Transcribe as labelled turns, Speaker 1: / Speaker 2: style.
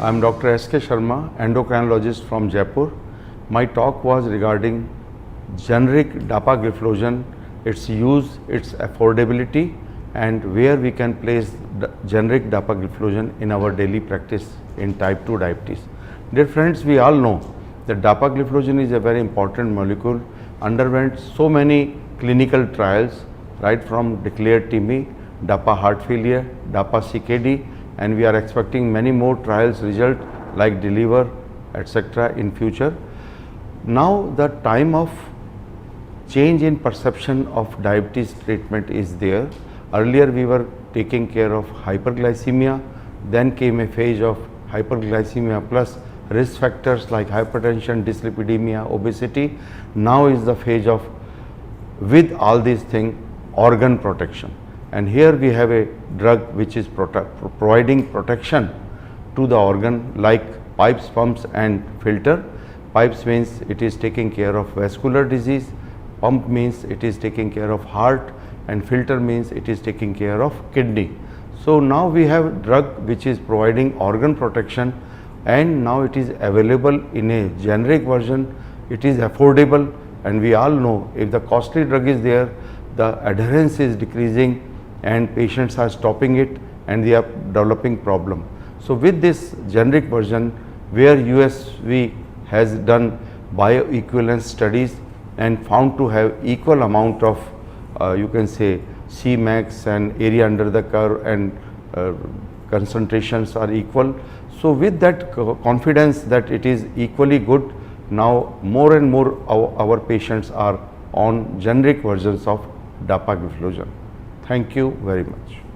Speaker 1: I'm Dr. K Sharma, endocrinologist from Jaipur. My talk was regarding generic dapagliflozin, its use, its affordability, and where we can place generic dapagliflozin in our daily practice in type 2 diabetes. Dear friends, we all know that dapagliflozin is a very important molecule, underwent so many clinical trials, right from declared TIMI, DAPA heart failure, DAPA CKD, and we are expecting many more trials result like DELIVER, etc. in future. Now the time of change in perception of diabetes treatment is there. Earlier we were taking care of hyperglycemia, then came a phase of hyperglycemia plus risk factors like hypertension, dyslipidemia, obesity. Now is the phase of, with all these things, organ protection. And here we have a drug which is providing protection to the organ like pipes, pumps and filter. Pipes means it is taking care of vascular disease, pump means it is taking care of heart, and filter means it is taking care of kidney. So now we have drug which is providing organ protection, and now it is available in a generic version. It is affordable, and we all know if the costly drug is there, the adherence is decreasing and patients are stopping it and they are developing problem. So with this generic version, where USV has done bioequivalence studies and found to have equal amount of you can say Cmax and area under the curve and concentrations are equal. So with that confidence that it is equally good, now more and more our patients are on generic versions of dapagliflozin. Thank you very much.